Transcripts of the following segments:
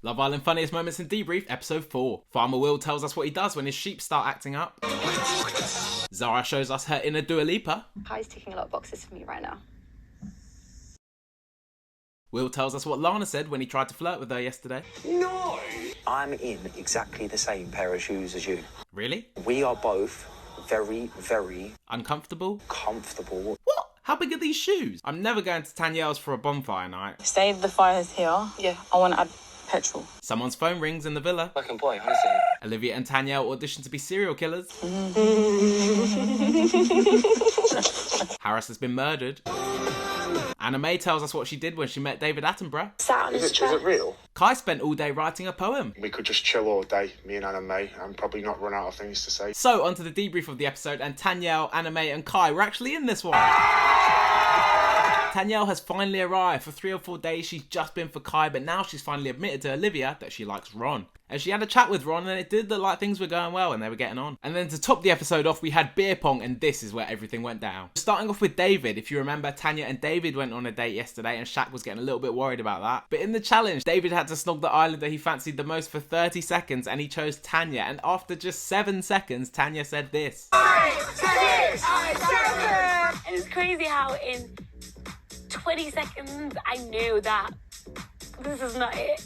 Love Island Funniest Moments in Debrief, episode 4. Farmer Will tells us what he does when his sheep start acting up. Zara shows us her inner Dua Lipa. Kai's ticking a lot of boxes for me right now. Will tells us what Lana said when he tried to flirt with her yesterday. No! I'm in exactly the same pair of shoes as you. Really? We are both very, very... Uncomfortable? comfortable. What? How big are these shoes? I'm never going to Tanyel's for a bonfire night. Save the fires here. Yeah. I want to add petrol. Someone's phone rings in the villa. Fucking boy, honestly. Olivia and Tanyel audition to be serial killers. Harris has been murdered. Anna May tells us what she did when she met David Attenborough. Sat on his Is it real? Kai spent all day writing a poem. We could just chill all day, me and Anna May, and probably not run out of things to say. So, onto the debrief of the episode, and Tanyel, Anna May and Kai were actually in this one. Tanyel has finally arrived. For 3 or 4 days she's just been for Kai, but now she's finally admitted to Olivia that she likes Ron. And she had a chat with Ron and it did look like things were going well and they were getting on. And then to top the episode off we had beer pong, and this is where everything went down. Starting off with David. If you remember, Tanya and David went on a date yesterday and Shaq was getting a little bit worried about that. But in the challenge, David had to snog the islander he fancied the most for 30 seconds and he chose Tanya, and after just 7 seconds Tanya said this. And it's crazy how in 20 seconds I knew that this is not it.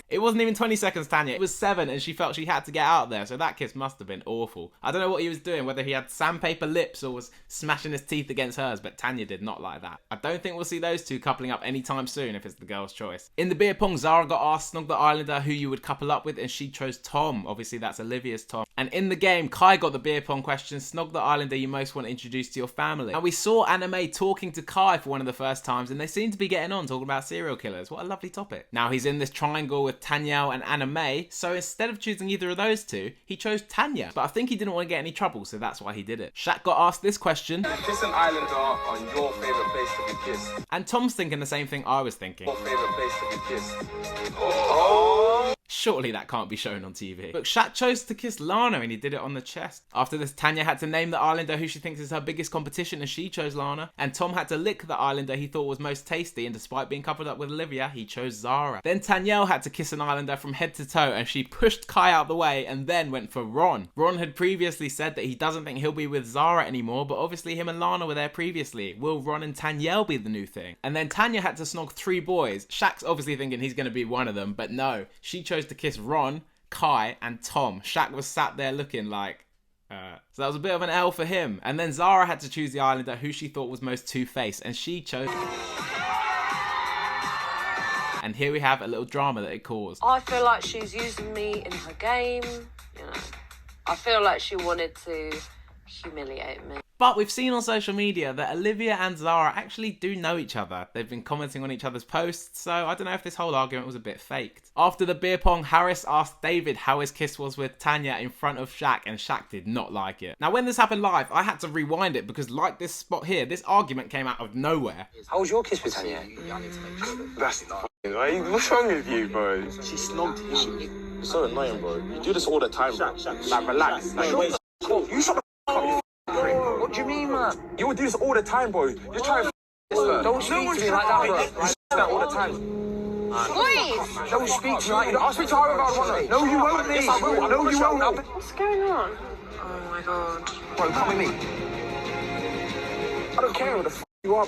It wasn't even 20 seconds, Tanya. It was 7 and she felt she had to get out there, so that kiss must have been awful. I don't know what he was doing, whether he had sandpaper lips or was smashing his teeth against hers, but Tanya did not like that. I don't think we'll see those two coupling up anytime soon if it's the girl's choice. In the beer pong, Zara got asked Snog the Islander who you would couple up with and she chose Tom. Obviously that's Olivia's Tom. And in the game, Kai got the beer pong question, Snog the Islander you most want to introduce to your family. Now we saw Anna May talking to Kai for one of the first times and they seem to be getting on, talking about serial killers. What a lovely topic. Now he's in this triangle with Tanyel and Anna May, so instead of choosing either of those two, he chose Tanya. But I think he didn't want to get any trouble, so that's why he did it. Shaq got asked this question. Kiss an islander on your favourite place to be kissed. And Tom's thinking the same thing I was thinking. Your favourite place to be kissed. Surely that can't be shown on TV. But Shaq chose to kiss Lana and he did it on the chest. After this, Tanya had to name the islander who she thinks is her biggest competition and she chose Lana. And Tom had to lick the islander he thought was most tasty, and despite being coupled up with Olivia, he chose Zara. Then Tanyel had to kiss an islander from head to toe and she pushed Kai out the way and then went for Ron. Ron had previously said that he doesn't think he'll be with Zara anymore, but obviously him and Lana were there previously. Will Ron and Tanyel be the new thing? And then Tanya had to snog 3 boys. Shaq's obviously thinking he's going to be one of them, but no. She chose to kiss Ron, Kai and Tom. Shaq was sat there looking like, so that was a bit of an L for him. And then Zara had to choose the islander who she thought was most two-faced, and she chose... And here we have a little drama that it caused. I feel like she's using me in her game, you know. I feel like she wanted to humiliate me. But we've seen on social media that Olivia and Zara actually do know each other. They've been commenting on each other's posts, so I don't know if this whole argument was a bit faked. After the beer pong, Harris asked David how his kiss was with Tanya in front of Shaq, and Shaq did not like it. Now when this happened live, I had to rewind it because like this spot here, this argument came out of nowhere. How was your kiss with Tanya? That's not right. What's wrong with you, bro? She snogged him. It's so annoying, bro. You do this all the time, bro. Like, relax. Like, wait. You shut the up, What do you mean, man? you would do this all the time, bro. You're trying to Don't speak to me like that, bro. You that all the time. Please! Don't speak to me like that. I'll speak to her about one. No, you won't, Yes, I will. No, you won't. What's going on? Oh my god. Bro, come with me. I don't care who the f you are.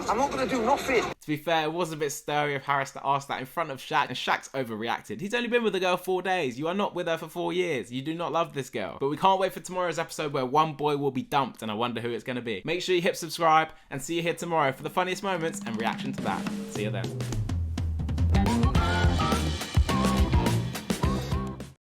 I'm not going to do nothing. To be fair, it was a bit stirry of Harris to ask that in front of Shaq, and Shaq's overreacted. He's only been with the girl 4 days. You are not with her for 4 years. You do not love this girl. But we can't wait for tomorrow's episode where one boy will be dumped, and I wonder who it's going to be. Make sure you hit subscribe, and see you here tomorrow for the funniest moments and reaction to that. See you then.